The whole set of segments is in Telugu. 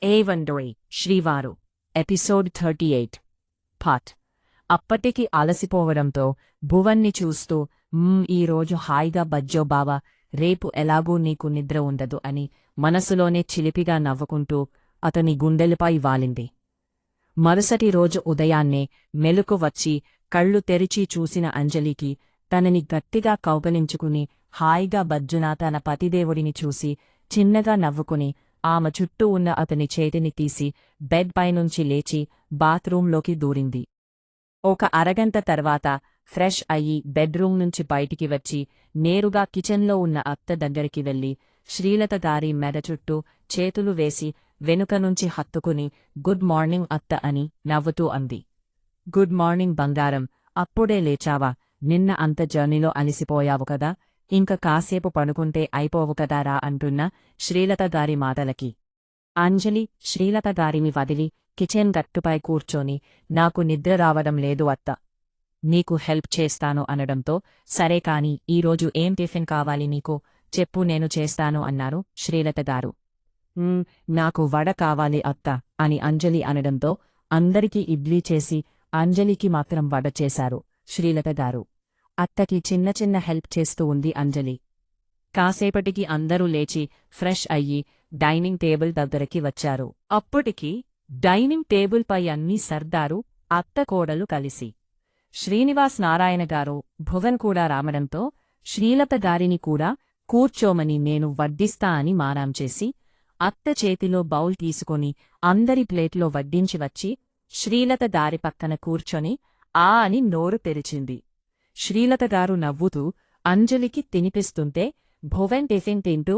ఏవండోయ్ శ్రీవారు ఎపిసోడ్ 38 పార్ట్. అప్పటికి అలసిపోవడంతో భువన్ని చూస్తూ ఈరోజు హాయిగా బజ్జో బావా, రేపు ఎలాగూ నీకు నిద్ర ఉండదు అని మనసులోనే చిలిపిగా నవ్వుకుంటూ అతని గుండెలపై వాలింది. మరుసటి రోజు ఉదయాన్నే మెలుకు వచ్చి కళ్ళు తెరిచి చూసిన అంజలికి తనని గట్టిగా కౌగలించుకుని హాయిగా బజ్జున తన పతిదేవుడిని చూసి చిన్నగా నవ్వుకుని ఆమె చుట్టూ ఉన్న అతని చేతిని తీసి బెడ్ పైనుంచి లేచి బాత్రూంలోకి దూరింది. ఒక అరగంట తర్వాత ఫ్రెష్ అయ్యి బెడ్రూం నుంచి బయటికి వచ్చి నేరుగా కిచెన్లో ఉన్న అత్త దగ్గరికి వెళ్లి శ్రీలత గారి మెడ చుట్టూ చేతులు వేసి వెనుక నుంచి హత్తుకుని గుడ్ మార్నింగ్ అత్త అని నవ్వుతూ అంది. గుడ్ మార్నింగ్ బంగారం, అప్పుడే లేచావా? నిన్న అంత జర్నీలో అలిసిపోయావు కదా, ఇంక కాసేపు పడుకుంటే అయిపోవు కదారా అంటున్న శ్రీలత గారి మాటలకి అంజలి శ్రీలత గారిని వదిలి కిచెన్ గట్టుపై కూర్చొని నాకు నిద్ర రావడం లేదు అత్త, నీకు హెల్ప్ చేస్తాను అనడంతో సరే కాని ఈరోజు ఏం టిఫిన్ కావాలి నీకు చెప్పు, నేను చేస్తాను అన్నారు శ్రీలత గారు. నాకు వడ కావాలి అత్త అని అంజలి అనడంతో అందరికీ ఇడ్లీ చేసి అంజలికి మాత్రం వడ చేశారు శ్రీలత గారు. అత్తకి చిన్న చిన్న హెల్ప్ చేస్తూ ఉంది అంజలి. కాసేపటికి అందరూ లేచి ఫ్రెష్ అయ్యి డైనింగ్ టేబుల్ దగ్గరికి వచ్చారు. అప్పటికి డైనింగ్ టేబుల్ పై అన్నీ సర్దారు అత్త కోడలు కలిసి. శ్రీనివాస్ నారాయణ గారు భువన్ కూడా రావడంతో శ్రీలత గారిని కూడా కూర్చోమని నేను వడ్డిస్తా అని మారాం చేసి అత్త చేతిలో బౌల్ తీసుకొని అందరి ప్లేట్లో వడ్డించి వచ్చి శ్రీలత గారి పక్కన కూర్చొని ఆ అని నోరు తెరిచింది. శ్రీలత గారు నవ్వుతూ అంజలికి తినిపిస్తుంటే భువన్ టిఫిన్ తింటూ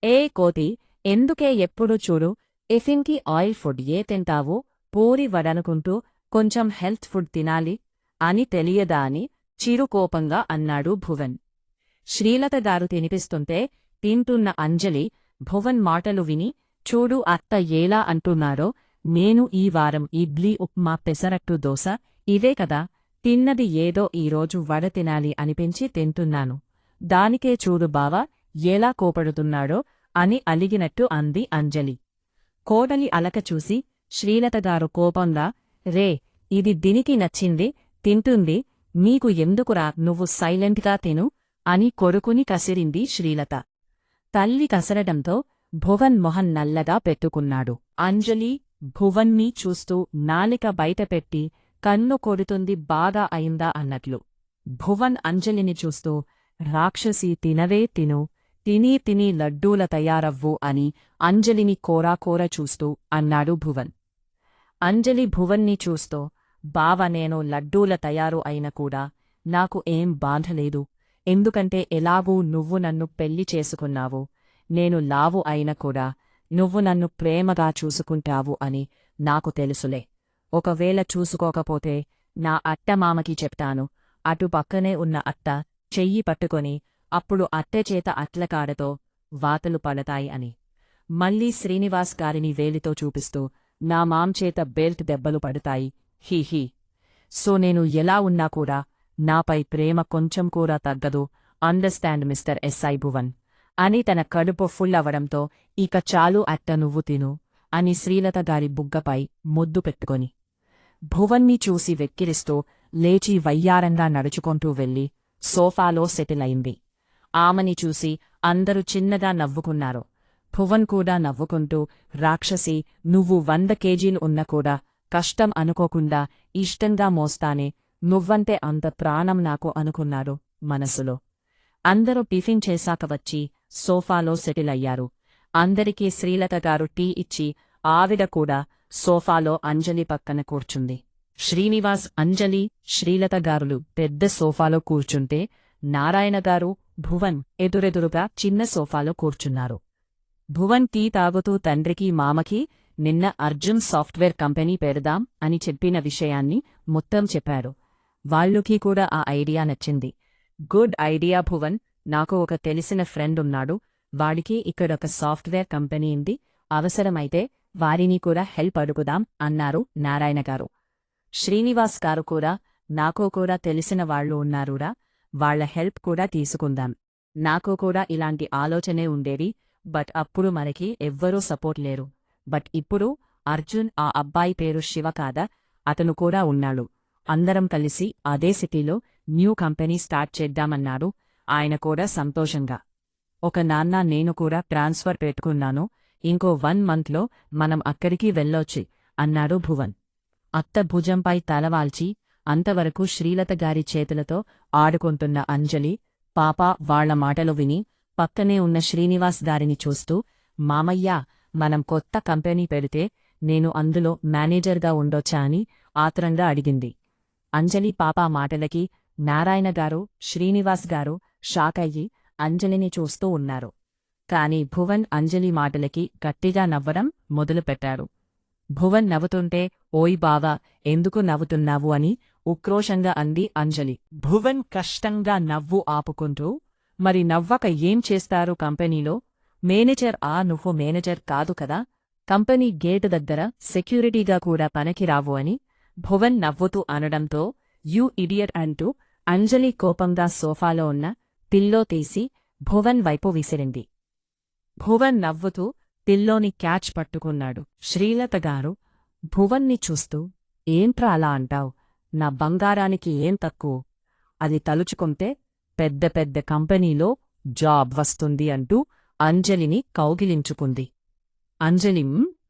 ఏ కోతి, ఎందుకే ఎప్పుడు చూడు టిఫిన్కి ఆయిల్ ఫుడ్ ఏ తింటావు, పూరి వడనుకుంటూ కొంచెం హెల్త్ ఫుడ్ తినాలి అని తెలియదా అని చిరుకోపంగా అన్నాడు భువన్. శ్రీలత గారు తినిపిస్తుంటే తింటున్న అంజలి భువన్ మాటలు విని చూడు అత్త ఎలా అంటున్నారో, నేను ఈ వారం ఇడ్లీ ఉప్మా పెసరట్టు దోశ ఇవే కదా తిన్నది, ఏదో ఈరోజు వడ తినాలి అనిపించి తింటున్నాను, దానికే చూడు బావా ఎలా కోపడుతున్నాడో అని అలిగినట్టు అంది అంజలి. కోడలి అలక చూసి శ్రీలతగారు కోపంగా రే, ఇది దీనికి నచ్చింది తింటుంది, నీకు ఎందుకురా, నువ్వు సైలెంట్గా తిను అని కొడుకుని కసిరింది శ్రీలత. తల్లి కసరడంతో భువన్ మొహం నల్లగా పెట్టుకున్నాడు. అంజలి భువన్ని చూస్తూ నాలిక బయటపెట్టి కన్ను కొడుతుంది బాగా అయిందా అన్నట్లు. భువన్ అంజలిని చూస్తూ రాక్షసి తినవే తిను, తినీ తినీ లడ్డూల తయారవ్వు అని అంజలిని కోరాకోర చూస్తూ అన్నాడు భువన్. అంజలి భువన్ని చూస్తూ బావ, నేను లడ్డూల తయారు అయిన కూడా నాకు ఏం బాధలేదు, ఎందుకంటే ఎలాగూ నువ్వు నన్ను పెళ్లి చేసుకున్నావు, నేను లావు అయిన కూడా నువ్వు నన్ను ప్రేమగా చూసుకుంటావు అని నాకు తెలుసులే. ఒకవేళ చూసుకోకపోతే నా అత్తమామకి చెప్తాను, అటు పక్కనే ఉన్న అత్త చెయ్యి పట్టుకొని అప్పుడు అత్తచేత అట్లకాడతో వాతలు పడతాయి అని మళ్ళీ శ్రీనివాస్ గారిని వేలితో చూపిస్తూ నా మాంచేత బెల్ట్ దెబ్బలు పడతాయి, హీ. సో నేను ఎలా ఉన్నా కూడా నాపై ప్రేమ కొంచెం కూడా తగ్గదు, అండర్స్టాండ్ మిస్టర్ ఎస్ఐ భువన్ అని తన కడుపు ఫుల్ అవడంతో ఇక చాలు అత్త నువ్వు తిను అని శ్రీలత గారి బుగ్గపై ముద్దు పెట్టుకొని భువన్ని చూసి వెక్కిరిస్తూ లేచి వయ్యారంగా నడుచుకుంటూ వెళ్లి సోఫాలో సెటిల్ అయింది. ఆమెని చూసి అందరూ చిన్నగా నవ్వుకున్నారు. భువన్ కూడా నవ్వుకుంటూ రాక్షసి, నువ్వు 100 కేజీలు ఉన్న కూడా కష్టం అనుకోకుండా ఇష్టంగా మోస్తానే, నువ్వంటే అంత ప్రాణం నాకు అనుకున్నాడు మనసులో. అందరూ టిఫిన్ చేశాక వచ్చి సోఫాలో సెటిల్ అయ్యారు. అందరికీ శ్రీలత గారు టీ ఇచ్చి ఆవిడ కూడా సోఫాలో అంజలి పక్కన కూర్చుంది. శ్రీనివాస్, అంజలి, శ్రీలత గారులు పెద్ద సోఫాలో కూర్చుంటే నారాయణగారు, భువన్ ఎదురెదురుగా చిన్న సోఫాలో కూర్చున్నారు. భువన్ టీ తాగుతూ తండ్రికి మామకి నిన్న అర్జున్ సాఫ్ట్వేర్ కంపెనీ పెడదాం అని చెప్పిన విషయాన్ని మొత్తం చెప్పాడు. వాళ్ళకి కూడా ఆ ఐడియా నచ్చింది. గుడ్ ఐడియా భువన్, నాకు ఒక తెలిసిన ఫ్రెండ్ ఉన్నాడు, వాడికి ఇక్కడొక సాఫ్ట్వేర్ కంపెనీ ఉంది, అవసరమైతే వారిని కూడా హెల్ప్ అడుగుదాం అన్నారు నారాయణగారు. శ్రీనివాస్ గారు కూడా నాకో కూడా తెలిసిన వాళ్ళు ఉన్నారురా, వాళ్ల హెల్ప్ కూడా తీసుకుందాం, నాకు కూడా ఇలాంటి ఆలోచనే ఉండేది, బట్ అప్పుడు మనకి ఎవ్వరూ సపోర్ట్ లేరు, బట్ ఇప్పుడు అర్జున్ ఆ అబ్బాయి పేరు శివ కాదా, అతను కూడా ఉన్నాడు. అందరం కలిసి అదే సిటీలో న్యూ కంపెనీ స్టార్ట్ చేద్దామన్నారు. ఆయన కూడా సంతోషంగా. ఒక నాన్న నేను కూడా ట్రాన్స్ఫర్ పెట్టుకున్నాను, ఇంకో 1 మంత్లో మనం అక్కడికి వెళ్ళొచ్చి అన్నాడు భువన్. అత్త భుజంపై తలవాల్చి అంతవరకు శ్రీలతగారి చేతులతో ఆడుకుంటున్న అంజలి పాప వాళ్ల మాటలు విని పక్కనే ఉన్న శ్రీనివాస్ గారిని చూస్తూ, మామయ్యా, మనం కొత్త కంపెనీ పెడితే నేను అందులో మేనేజర్గా ఉండొచ్చా అని ఆత్రంగా అడిగింది. అంజలి పాప మాటలకి నారాయణగారు, శ్రీనివాస్ గారు షాకయ్యి అంజలిని చూస్తూ ఉన్నారు. కాని భువన్ అంజలి మాటలకి గట్టిగా నవ్వడం మొదలుపెట్టాడు. భువన్ నవ్వుతుంటే, ఓయ్ బావా, ఎందుకు నవ్వుతున్నావు అని ఉక్రోషంగా అంది అంజలి. భువన్ కష్టంగా నవ్వు ఆపుకుంటూ, మరి నవ్వక ఏం చేస్తారు కంపెనీలో? మేనేజర్ నువ్వు మేనేజర్ కాదు కదా, కంపెనీ గేటు దగ్గర సెక్యూరిటీగా కూడా పనికిరావు అని భువన్ నవ్వుతూ అనడంతో, యూ ఇడియట్ అంటూ అంజలి కోపంగా సోఫాలో ఉన్న పిల్లో తీసి భువన్ వైపు విసిరింది. భువన్ నవ్వుతూ పిల్లోని క్యాచ్ పట్టుకున్నాడు. శ్రీలతగారు భువన్ని చూస్తూ, ఏంట్రా అలా అంటావ్? నా బంగారానికి ఏం తక్కువ? అది తలుచుకుంటే పెద్ద పెద్ద కంపెనీలో జాబ్ వస్తుంది అంటూ అంజలిని కౌగిలించుకుంది. అంజలి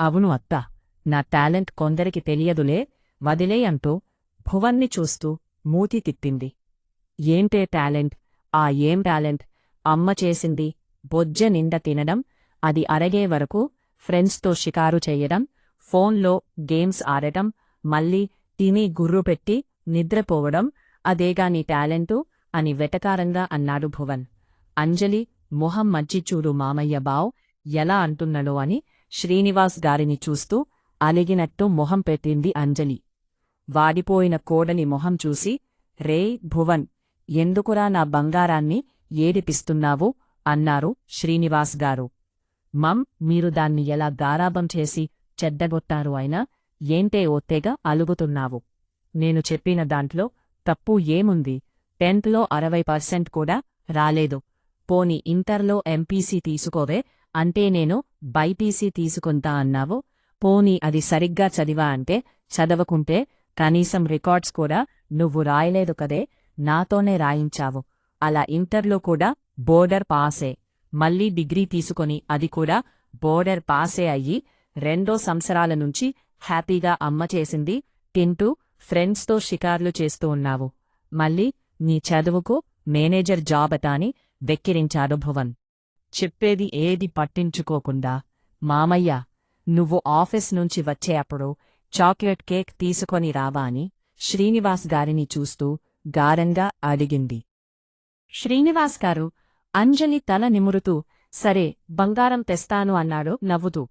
అవును అత్తా, నా టాలెంట్ కొందరికి తెలియదులే, వదిలే అంటూ భువన్ని చూస్తూ మూతి తిప్పింది. ఏంటే టాలెంట్? ఏం టాలెంట్? అమ్మ చేసింది బొజ్జ నిండా తినడం, అది అరగే వరకు ఫ్రెండ్స్తో షికారు చెయ్యడం, ఫోన్లో గేమ్స్ ఆడటం, మళ్ళీ తిని గుర్రుపెట్టి నిద్రపోవడం, అదేగా నీ టాలెంటు అని వెటకారంగా అన్నాడు భువన్. అంజలి మొహం మజ్జిచూడు మామయ్య బావ్ ఎలా అంటున్నాడో అని శ్రీనివాస్ గారిని చూస్తూ అలిగినట్టు మొహం పెట్టింది అంజలి. వాడిపోయిన కోడలి మొహం చూసి, రేయ్ భువన్, ఎందుకురా నా బంగారాన్ని ఏడిపిస్తున్నావు అన్నారు శ్రీనివాస్ గారు. మీరు దాన్ని ఎలా గారాబం చేసి చెడ్డగొట్టారు అయినా ఏంటే ఒత్తేగా అలుగుతున్నావు? నేను చెప్పిన దాంట్లో తప్పు ఏముంది? 10th లో 60% కూడా రాలేదు. పోని ఇంటర్లో ఎంపీసీ తీసుకోవే అంటే నేను బైపీసీ తీసుకుంటా అన్నావు. పోనీ అది సరిగ్గా చదివా అంటే చదవకుంటే కనీసం రికార్డ్స్ కూడా నువ్వు రాయలేదు కదే, నాతోనే రాయించావు. అలా ఇంటర్లో కూడా బోర్డర్ పాసే, మళ్ళీ డిగ్రీ తీసుకొని అది కూడా బోర్డర్ పాసే అయ్యి 2 సంవత్సరాల నుంచి హ్యాపీగా అమ్మ చేసింది తింటూ ఫ్రెండ్స్తో షికార్లు చేస్తూ ఉన్నావు. మళ్ళీ నీ చదువుకు మేనేజర్ జాబటాని వెక్కిరించాడు భువన్. చెప్పేది ఏది పట్టించుకోకుండా, మామయ్య, నువ్వు ఆఫీస్ నుంచి వచ్చే అప్పుడు చాక్లెట్ కేక్ తీసుకొని రావా అని శ్రీనివాస్ గారిని చూస్తూ గారంగా అడిగింది. శ్రీనివాస్ గారు అంజలి తల నిమురుతూ, సరే బంగారం తెస్తాను అన్నాడు నవ్వుతూ.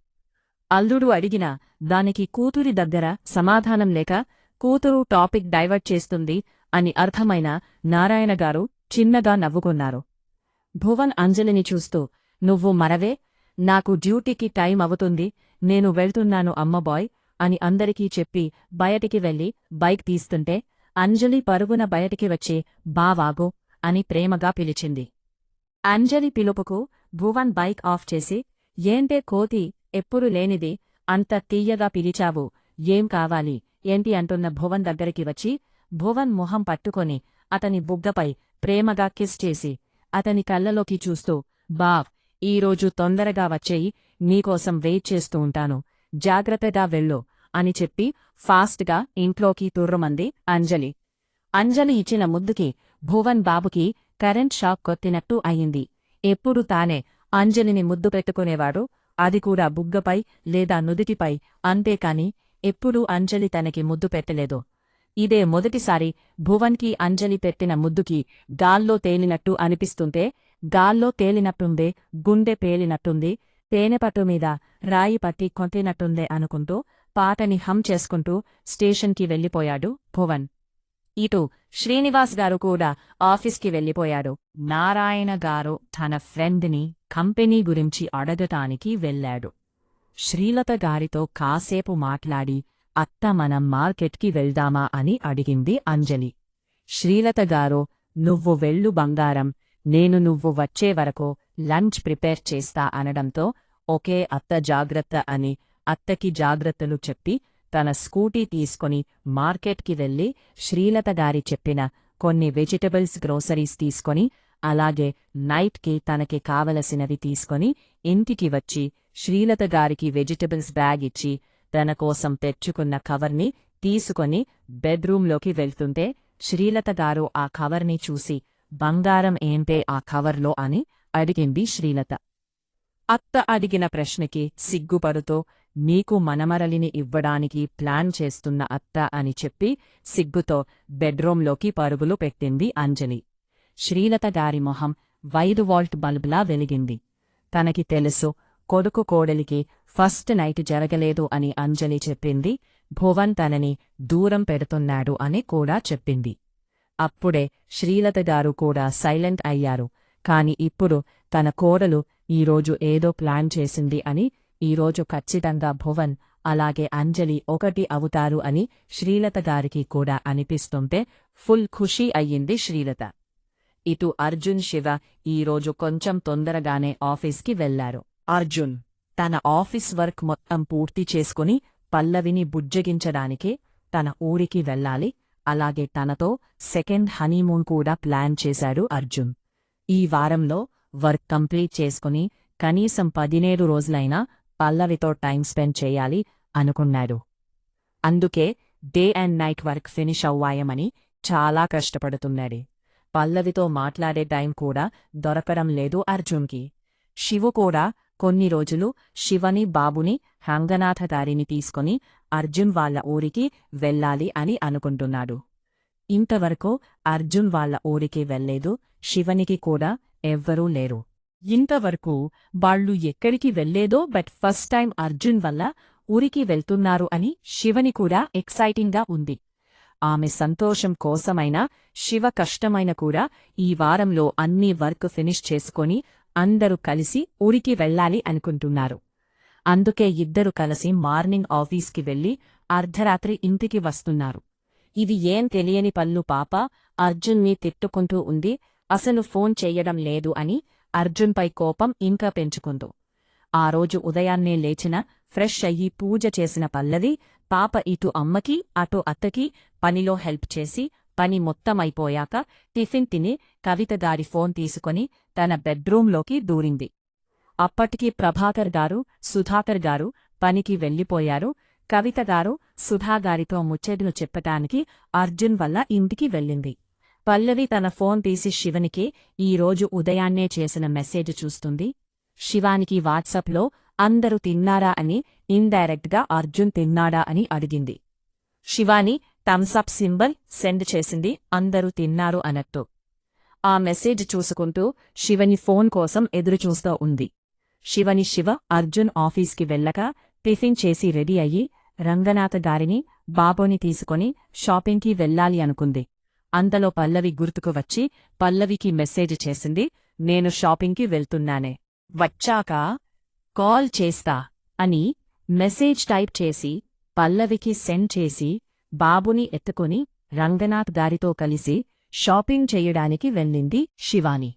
అల్లుడు అడిగినా దానికి కూతురి దగ్గర సమాధానం లేక కూతురు టాపిక్ డైవర్ట్ చేస్తుంది అని అర్థమైన నారాయణగారు చిన్నగా నవ్వుకున్నారు. భువన్ అంజలిని చూస్తూ, నువ్వు మరవే, నాకు డ్యూటీకి టైం అవుతుంది, నేను వెళ్తున్నాను అమ్మబాయ్ అని అందరికీ చెప్పి బయటికి వెళ్లి బైక్ తీస్తుంటే అంజలి పరుగున బయటికి వచ్చి బావాగో అని ప్రేమగా పిలిచింది. అంజలి పిలుపుకు భువన్ బైక్ ఆఫ్ చేసి, ఏంటే కోతి, ఎప్పుడు లేనిది అంత తీయగా పిలిచావు, ఏం కావాలి ఏంటి అంటున్న భువన్ దగ్గరికి వచ్చి భువన్ మొహం పట్టుకొని అతని బుగ్గపై ప్రేమగా కిస్ చేసి అతని కళ్ళలోకి చూస్తూ, బావ్, ఈరోజు తొందరగా వచ్చేయి, నీకోసం వెయిట్ చేస్తూ ఉంటాను, జాగ్రత్తగా వెళ్ళు అని చెప్పి ఫాస్ట్గా ఇంట్లోకి తుర్రుమంది అంజలి. అంజలి ఇచ్చిన ముద్దుకి భువన్ బాబుకి కరెంట్ షాక్ కొట్టినట్టు అయింది. ఎప్పుడు తానే అంజలిని ముద్దు పెట్టుకునేవాడు, అది కూడా బుగ్గపై లేదా నుదిటిపై, అంతేకాని ఎప్పుడూ అంజలి తనకి ముద్దు పెట్టలేదు. ఇదే మొదటిసారి భువన్కి అంజలి పెట్టిన ముద్దుకి గాల్లో తేలినట్టు అనిపిస్తుంటే, గాల్లో తేలినట్టుందే, గుండె పేలినట్టుంది, తేనెపట్టుమీద రాయి పట్టి కొట్టినట్టుందే అనుకుంటూ పాటని హమ్ చేసుకుంటూ స్టేషన్కి వెళ్ళిపోయాడు భువన్. ఇటు శ్రీనివాస్ గారు కూడా ఆఫీస్కి వెళ్ళిపోయాడు. నారాయణగారు తన ఫ్రెండ్ని కంపెనీ గురించి అడగటానికి వెళ్ళాడు. శ్రీలత గారితో కాసేపు మాట్లాడి, అత్త మనం మార్కెట్కి వెళ్దామా అని అడిగింది అంజలి. శ్రీలతగారు, నువ్వు వెళ్ళు బంగారం, నేను నువ్వు వచ్చే వరకు లంచ్ ప్రిపేర్ చేస్తా అనడంతో, ఓకే అత్త జాగ్రత్త అని అత్తకి జాగ్రత్తలు చెప్పి తన స్కూటీ తీసుకొని మార్కెట్కి వెళ్ళి శ్రీలత గారి చెప్పిన కొన్ని వెజిటబుల్స్ గ్రోసరీస్ తీసుకొని అలాగే నైట్కి తనకి కావలసినవి తీసుకొని ఇంటికి వచ్చి శ్రీలత గారికి వెజిటబుల్స్ బ్యాగ్ ఇచ్చి తన కోసం తెచ్చుకున్న కవర్ని తీసుకొని బెడ్రూంలోకి వెళ్తుంటే శ్రీలత గారు ఆ కవర్ని చూసి బంగారం ఏంటే ఆ కవర్లో అని అడిగింది శ్రీలత. అత్త అడిగిన ప్రశ్నకి సిగ్గుపడుతూ నీకు మనమరలిని ఇవ్వడానికి ప్లాన్ చేస్తున్న అత్త అని చెప్పి సిగ్గుతో బెడ్రూంలోకి పరుగులు పెట్టింది అంజలి. శ్రీలత గారి మొహం 5 వోల్ట్ బల్బులా వెలిగింది. తనకి తెలుసు కొడుకు కోడలికి ఫస్ట్ నైట్ జరగలేదు అని అంజలి చెప్పింది. భువన్ తనని దూరం పెడుతున్నాడు అని కూడా చెప్పింది. అప్పుడే శ్రీలత గారు కూడా సైలెంట్ అయ్యారు. కాని ఇప్పుడు తన కోడలు ఈరోజు ఏదో ప్లాన్ చేసింది అని, ఈరోజు ఖచ్చితంగా భువన్ అలాగే అంజలి ఒకటి అవుతారు అని శ్రీలత గారికి కూడా అనిపిస్తుంటే ఫుల్ ఖుషీ అయ్యింది శ్రీలత. ఇటు అర్జున్ శివ ఈరోజు కొంచెం తొందరగానే ఆఫీస్కి వెళ్లారు. అర్జున్ తన ఆఫీస్ వర్క్ మొత్తం పూర్తి చేసుకుని పల్లవిని బుజ్జగించడానికే తన ఊరికి వెళ్ళాలి. అలాగే తనతో సెకండ్ హనీమూన్ కూడా ప్లాన్ చేశాడు అర్జున్. ఈ వారంలో వర్క్ కంప్లీట్ చేసుకుని కనీసం 17 రోజులైనా పల్లవితో టైం స్పెండ్ చేయాలి అనుకున్నాడు. అందుకే day and night work finish అవ్వాయమని చాలా కష్టపడుతున్నాడు. పల్లవితో మాట్లాడే టైం కూడా దొరకడం లేదు అర్జున్కి. శివు కూడా కొన్ని రోజులు శివని బాబుని రంగనాథ గారిని తీసుకొని అర్జున్ వాళ్ళ ఊరికి వెళ్ళాలి అని అనుకుంటున్నాడు. ఇంతవరకు అర్జున్ వాళ్ళ ఊరికి వెళ్లేదు. శివనికి కూడా ఎవ్వరూ లేరు. ఇంతవరకు వాళ్ళు ఎక్కడికి వెళ్లేదో బట్ ఫస్ట్ టైం అర్జున్ వల్ల ఊరికి వెళ్తున్నారు అని శివని కూడా ఎక్సైటింగ్గా ఉంది. ఆమె సంతోషం కోసమైనా శివ కష్టమైన కూడా ఈ వారంలో అన్ని వర్క్ ఫినిష్ చేసుకొని అందరూ కలిసి ఊరికి వెళ్ళాలి అనుకుంటున్నారు. అందుకే ఇద్దరు కలిసి మార్నింగ్ ఆఫీస్కి వెళ్లి అర్ధరాత్రి ఇంటికి వస్తున్నారు. ఇది ఏం తెలియని పల్లు పాప అర్జున్ని తిట్టుకుంటూ ఉంది. అసలు ఫోన్ చెయ్యడం లేదు అని అర్జున్పై కోపం ఇంకా పెంచుకుంటూ. ఆ రోజు ఉదయాన్నే లేచిన ఫ్రెష్ అయ్యి పూజ చేసిన పల్లవి పాప ఇటు అమ్మకి అటు అత్తకి పనిలో హెల్ప్ చేసి పని మొత్తమైపోయాక టిఫిన్ తిని కవితగారి ఫోన్ తీసుకొని తన బెడ్రూంలోకి దూరింది. అప్పటికి ప్రభాకర్ గారు సుధాకర్ గారు పనికి వెళ్ళిపోయారు. కవితగారు సుధాగారితో ముచ్చట్లు చెప్పటానికి అర్జున్ వల్ల ఇంటికి వెళ్ళింది. పల్లవి తన ఫోన్ తీసి శివనికి ఈరోజు ఉదయాన్నే చేసిన మెసేజ్ చూస్తుంది. శివానికి వాట్సాప్లో అందరూ తిన్నారా అని ఇండైరెక్ట్గా అర్జున్ తిన్నాడా అని అడిగింది. శివాని థమ్సప్ సింబల్ సెండ్ చేసింది అందరూ తిన్నారు అన్నట్టు. ఆ మెసేజ్ చూసుకుంటూ శివని ఫోన్ కోసం ఎదురుచూస్తూ ఉంది. శివ అర్జున్ ఆఫీస్కి వెళ్ళక టిఫిన్ చేసి రెడీ అయ్యి రంగనాథ గారిని బాబోని తీసుకొని షాపింగ్కి వెళ్ళాలి అనుకుంది. అంతలో పల్లవి గుర్తుకు వచ్చి పల్లవికి మెసేజ్ చేసింది. నేను షాపింగ్కి వెళ్తున్నానే, వచ్చాక కాల్ చేస్తా అని మెసేజ్ టైప్ చేసి పల్లవికి సెండ్ చేసి బాబుని ఎత్తుకుని రంగనాథ్ గారితో కలిసి షాపింగ్ చెయ్యడానికి వెళ్ళింది శివాని.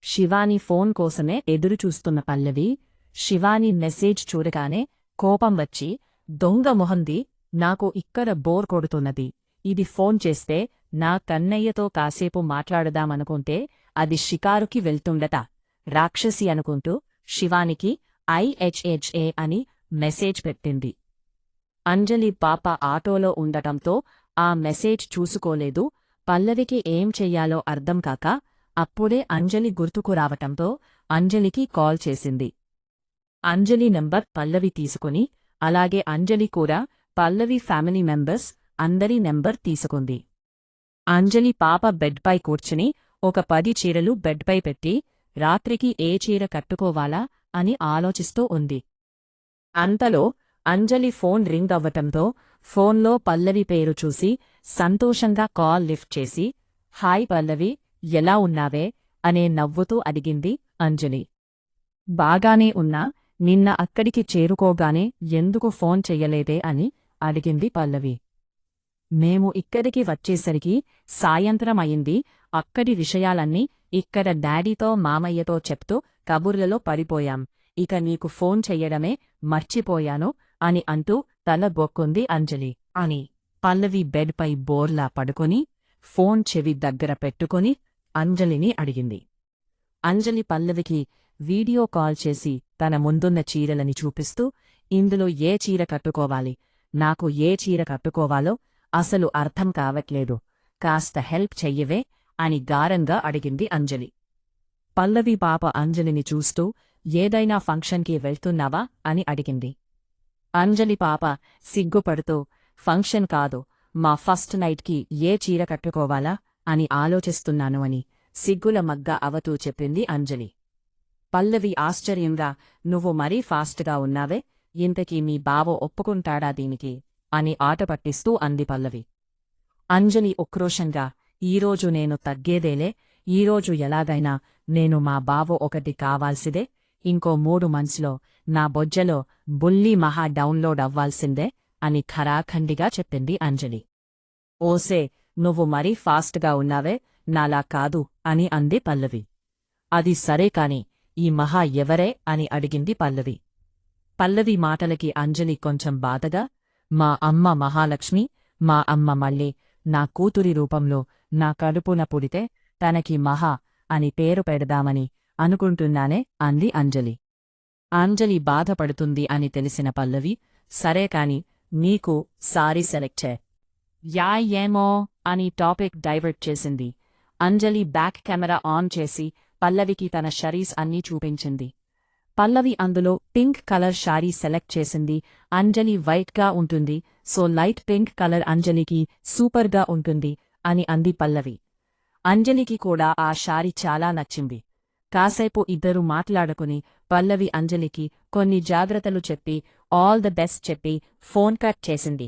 శివాని ఫోన్ కోసమే ఎదురుచూస్తున్న పల్లవి శివాని మెసేజ్ చూడగానే కోపం వచ్చి దొంగ మొహంది, నాకు ఇక్కడ బోర్ కొడుతున్నది. ఇది ఫోన్ చేస్తే నా కన్నయ్యతో కాసేపు మాట్లాడదామనుకుంటే అది షికారుకి వెళ్తుండట, రాక్షసి అనుకుంటూ శివానికి IHHA అని మెసేజ్ పెట్టింది. అంజలి పాప ఆటోలో ఉండటంతో ఆ మెసేజ్ చూసుకోలేదు. పల్లవికి ఏం చెయ్యాలో అర్థం కాక అప్పుడే అంజలి గుర్తుకు రావటంతో అంజలికి కాల్ చేసింది. అంజలి నంబర్ పల్లవి తీసుకుని అలాగే అంజలి కూడా పల్లవి ఫ్యామిలీ మెంబర్స్ అందరి నెంబర్ తీసుకుంది. అంజలి పాప బెడ్పై కూర్చుని ఒక 10 చీరలు బెడ్పై పెట్టి రాత్రికి ఏ చీర కట్టుకోవాలా అని ఆలోచిస్తూ ఉంది. అంతలో అంజలి ఫోన్ రింగ్ అవ్వటంతో ఫోన్లో పల్లవి పేరు చూసి సంతోషంగా కాల్ లిఫ్ట్ చేసి హాయ్ పల్లవి, ఎలా ఉన్నావే అనే నవ్వుతూ అడిగింది అంజలి. బాగానే ఉన్నా, నిన్న అక్కడికి చేరుకోగానే ఎందుకు ఫోన్ చెయ్యలేదే అని అడిగింది పల్లవి. మేము ఇక్కడికి వచ్చేసరికి సాయంత్రం అయింది. అక్కడి విషయాలన్నీ ఇక్కడ డాడీతో మామయ్యతో చెప్తూ కబుర్లలో పడిపోయాం. ఇక నీకు ఫోన్ చెయ్యడమే మర్చిపోయాను అని అంటూ తల బొక్కుంది అంజలి. అని పల్లవి బెడ్పై బోర్లా పడుకొని ఫోన్ చెవి దగ్గర పెట్టుకొని అంజలిని అడిగింది. అంజలి పల్లవికి వీడియో కాల్ చేసి తన ముందున్న చీరలని చూపిస్తూ, ఇందులో ఏ చీర కట్టుకోవాలి, నాకు ఏ చీర కట్టుకోవాలో అసలు అర్థం కావట్లేదు, కాస్త హెల్ప్ చెయ్యవే అని గారంగా అడిగింది అంజలి. పల్లవి పాప అంజలిని చూస్తూ ఏదైనా ఫంక్షన్కి వెళ్తున్నావా అని అడిగింది. అంజలి పాప సిగ్గుపడుతూ ఫంక్షన్ కాదు, మా ఫస్ట్ నైట్కి ఏ చీర కట్టుకోవాలా అని ఆలోచిస్తున్నాను అని సిగ్గుల మగ్గ అవతూ చెప్పింది అంజలి. పల్లవి ఆశ్చర్యంగా, నువ్వు మరీ ఫాస్ట్గా ఉన్నావే, ఇంతకీ మీ బావ ఒప్పుకుంటాడా దీనికి అని ఆట పట్టిస్తూ అంది పల్లవి. అంజలి ఉక్రోషంగా, ఈరోజు నేను తగ్గేదేలే, ఈరోజు ఎలాగైనా నేను మా బావ ఒకటి కావాల్సిదే, ఇంకో 3 మంత్స్లో నా బొజ్జలో బుల్లి మహా డౌన్లోడ్ అవ్వాల్సిందే అని ఖరాఖండిగా చెప్పింది అంజలి. ఓసే, నువ్వు మరీ ఫాస్ట్గా ఉన్నావే, నాలా కాదు అని అంది పల్లవి. అది సరే కాని ఈ మహా ఎవరే అని అడిగింది పల్లవి. పల్లవి మాటలకి అంజలి కొంచెం బాధగా, మా అమ్మ మహాలక్ష్మి, మా అమ్మ మళ్ళీ నా కూతురి రూపంలో నా కడుపున పుడితే తనకి మహా అని పేరు పెడదామని అనుకుంటున్నానే అంది అంజలి. అంజలి బాధపడుతుంది అని తెలిసిన పల్లవి, సరే కాని నీకు సారీ సెలెక్ట్ చే యా ఏమో అని టాపిక్ డైవర్ట్ చేసింది. అంజలి బ్యాక్ కెమెరా ఆన్ చేసి పల్లవికి తన షరీస్ అన్నీ చూపించింది. పల్లవి అందులో పింక్ కలర్ షారీ సెలెక్ట్ చేసింది. అంజలి వైట్గా ఉంటుంది, సో లైట్ పింక్ కలర్ అంజలికి సూపర్గా ఉంటుంది అని అంది పల్లవి. అంజలికి కూడా ఆ షారీ చాలా నచ్చింది. కాసేపు ఇద్దరు మాట్లాడుకుని పల్లవి అంజలికి కొన్ని జాగ్రత్తలు చెప్పి ఆల్ ద బెస్ట్ చెప్పి ఫోన్ కట్ చేసింది.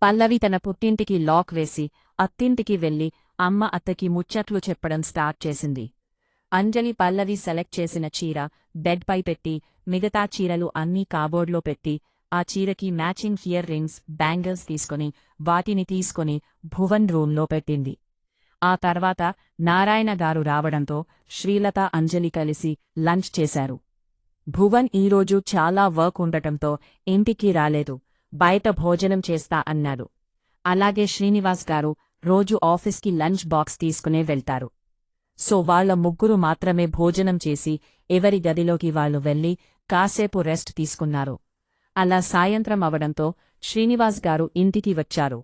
పల్లవి తన పుట్టింటికి లాక్ వేసి అత్తింటికి వెళ్లి అమ్మ అత్తకి ముచ్చట్లు చెప్పడం స్టార్ట్ చేసింది. అంజలి పల్లవి సెలెక్ట్ చేసిన చీర బెడ్పై పెట్టి మిగతా చీరలు అన్నీ కాబోర్డ్లో పెట్టి ఆ చీరకి మ్యాచింగ్ ఇయర్ రింగ్స్, బ్యాంగిల్స్ తీసుకుని వాటిని తీసుకుని భువన్ రూంలో పెట్టింది. ఆ తర్వాత నారాయణగారు రావడంతో శ్రీలత అంజలి కలిసి లంచ్ చేశారు. భువన్ ఈరోజు చాలా వర్క్ ఉండటంతో ఇంటికి రాలేదు, బయట భోజనం చేస్తా అన్నాడు. అలాగే శ్రీనివాస్ గారు రోజు ఆఫీస్కి లంచ్ బాక్స్ తీసుకునే వెళ్తారు. సో వాళ్ల ముగ్గురు మాత్రమే భోజనం చేసి ఎవరి గదిలోకి వాళ్లు వెళ్లి కాసేపు రెస్ట్ తీసుకున్నారు. అలా సాయంత్రం అవడంతో శ్రీనివాస్ గారు ఇంటికి వచ్చారు.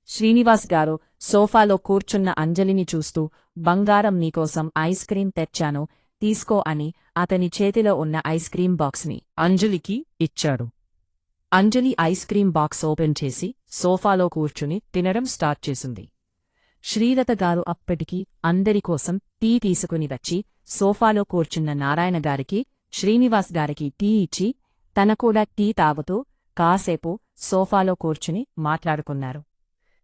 శ్రీనివాస్ గారు సోఫాలో కూర్చున్న అంజలిని చూస్తూ, బంగారం నీకోసం ఐస్ క్రీం తెచ్చాను, తీసుకో అని అతని చేతిలో ఉన్న ఐస్ క్రీం బాక్స్ని అంజలికి ఇచ్చాడు. అంజలి ఐస్ క్రీం బాక్స్ ఓపెన్ చేసి సోఫాలో కూర్చుని తినడం స్టార్ట్ చేసింది. శ్రీలత గారు అప్పటికి అందరికోసం టీ తీసుకుని వచ్చి సోఫాలో కూర్చున్న నారాయణగారికి, శ్రీనివాస్ గారికి టీ ఇచ్చి తనకూడా టీ తాగుతూ కాసేపు సోఫాలో కూర్చుని మాట్లాడుకున్నారు.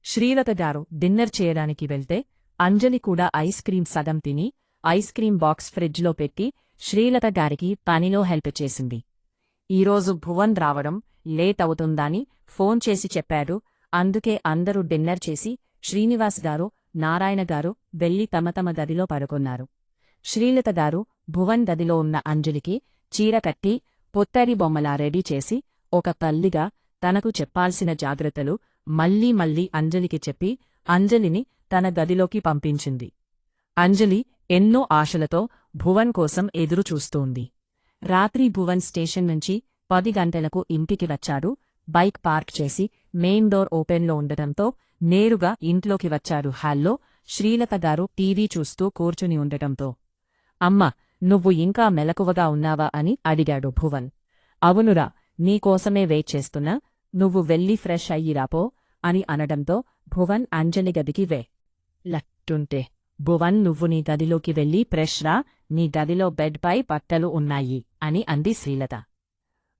శ్రీలత గారు డిన్నర్ చేయడానికి వెళ్తే అంజలి కూడా ఐస్ క్రీం సగం తిని ఐస్ క్రీం బాక్స్ ఫ్రిడ్జ్లో పెట్టి శ్రీలత గారికి పనిలో హెల్ప్ చేసింది. ఈరోజు భువన్ రావడం లేట్ అవుతుందని ఫోన్ చేసి చెప్పాడు, అందుకే అందరూ డిన్నర్ చేసి శ్రీనివాస్ గారు, నారాయణగారు వెళ్లి తమ తమ గదిలో పడుకున్నారు. శ్రీలత గారు భువన్ గదిలో ఉన్న అంజలికి చీర కట్టి పొత్తరి బొమ్మలా రెడీ చేసి ఒక తల్లిగా తనకు చెప్పాల్సిన జాగ్రత్తలు మళ్లీ మళ్లీ అంజలికి చెప్పి అంజలిని తన గదిలోకి పంపించింది. అంజలి ఎన్నో ఆశలతో భువన్ కోసం ఎదురుచూస్తోంది. రాత్రి భువన్ స్టేషన్ నుంచి 10 గంటలకు ఇంటికి వచ్చాడు. బైక్ పార్క్ చేసి మెయిన్ డోర్ ఓపెన్లో ఉండటంతో నేరుగా ఇంట్లోకి వచ్చాడు. హాల్లో శ్రీలత గారు టీవీ చూస్తూ కూర్చుని ఉండటంతో, అమ్మా, నువ్వు ఇంకా మెలకువగా ఉన్నావా అని అడిగాడు భువన్. అవునురా, నీకోసమే వెయిట్ చేస్తున్నా, నువ్వు వెళ్ళి ఫ్రెష్ అయ్యిరాపో అని అనడంతో భువన్ అంజలి గదికి లట్టుంటే, భువన్ నువ్వు నీ గదిలోకి వెళ్ళి ఫ్రెష్ రా, నీ గదిలో బెడ్పై బట్టలు ఉన్నాయి అని అంది శ్రీలత.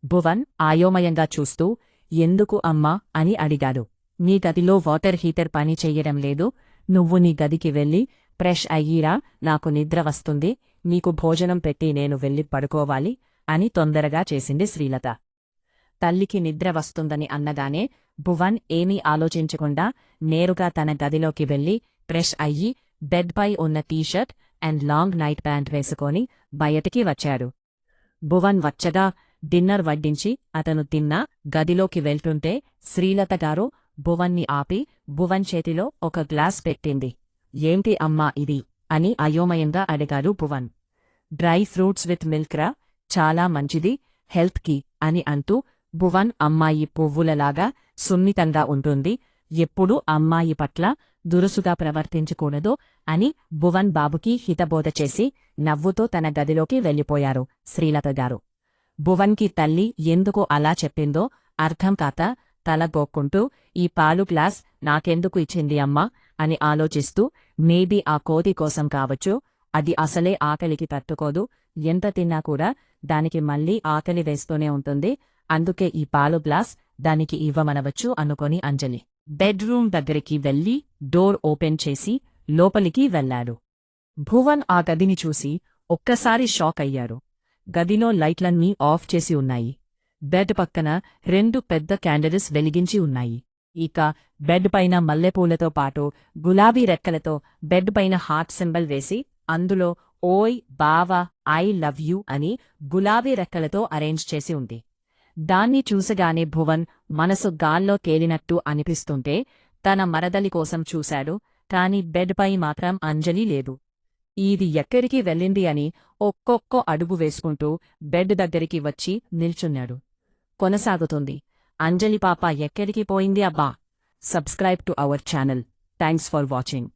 భువన్ ఆయోమయంగా చూస్తూ, ఎందుకు అమ్మా అని అడిగాడు. నీ గదిలో వాటర్ హీటర్ పని చెయ్యడం లేదు, నువ్వు నీ గదికి వెళ్ళి ఫ్రెష్ అయ్యిరా, నాకు నిద్ర వస్తుంది, నీకు భోజనం పెట్టి నేను వెళ్ళి పడుకోవాలి అని తొందరగా చేసింది శ్రీలత. తల్లికి నిద్ర వస్తుందని అన్నగానే భువన్ ఏమీ ఆలోచించకుండా నేరుగా తన గదిలోకి వెళ్ళి ఫ్రెష్ అయ్యి బెడ్పై ఉన్న t shirt and long night pant వేసుకొని బయటికి వచ్చాడు. భువన్ వచ్చగా డిన్నర్ వడ్డించి అతను తిన్న గదిలోకి వెళ్తుంటే శ్రీలత గారు భువన్ని ఆపి భువన్ చేతిలో ఒక గ్లాస్ పెట్టింది. ఏంటి అమ్మా ఇది అని అయోమయంగా అడిగాడు భువన్. డ్రై ఫ్రూట్స్ విత్ మిల్క్రా, చాలా మంచిది హెల్త్కి అని అంటూ భువన్ అమ్మాయి పువ్వులలాగా సున్నితంగా ఉంటుంది, ఎప్పుడూ అమ్మాయి పట్ల దురుసుగా ప్రవర్తించకూడదు అని భువన్ బాబుకి హితబోధ చేసి నవ్వుతో తన గదిలోకి వెళ్ళిపోయారు శ్రీలత గారు. భువన్కి తల్లి ఎందుకు అలా చెప్పిందో అర్థం కాక తల గోక్కుంటూ ఈ పాలు గ్లాస్ నాకెందుకు ఇచ్చింది అమ్మా అని ఆలోచిస్తూ మేబీ ఆ కోతి కోసం కావచ్చు, అది అసలే ఆకలికి తట్టుకోదు, ఎంత తిన్నా కూడా దానికి మళ్ళీ ఆకలి వేస్తూనే ఉంటుంది, అందుకే ఈ పాలు గ్లాస్ దానికి ఇవ్వమనవచ్చు అనుకొని అంజలి బెడ్రూమ్ దగ్గరికి వెళ్లి డోర్ ఓపెన్ చేసి లోపలికి వెళ్లాడు. భువన్ ఆ గదిని చూసి ఒక్కసారి షాక్ అయ్యాడు. గదిలో లైట్లన్నీ ఆఫ్ చేసి ఉన్నాయి. బెడ్ పక్కన 2 పెద్ద క్యాండిల్స్ వెలిగించి ఉన్నాయి. ఇక బెడ్ పైన మల్లెపూలతో పాటు గులాబీ రెక్కలతో బెడ్ పైన హార్ట్ సింబల్ వేసి అందులో ఓయ్ బావా ఐ లవ్ యూ అని గులాబీ రెక్కలతో అరేంజ్ చేసి ఉంది. దాన్ని చూసగానే భువన్ మనసు గాల్లో తేలినట్టు అనిపిస్తుంటే తన మరదలి కోసం చూశాడు, కాని బెడ్ పై మాత్రం అంజలి లేదు. ఇది ఎక్కడికి వెళ్ళింది అని ఒక్కొక్క అడుగు వేసుకుంటూ బెడ్ దగ్గరికి వచ్చి నిల్చున్నాడు. కొనసాగుతుంది. అంజలి పాప ఎక్కడికి పోయింది అబ్బా? Subscribe to our channel. Thanks for watching.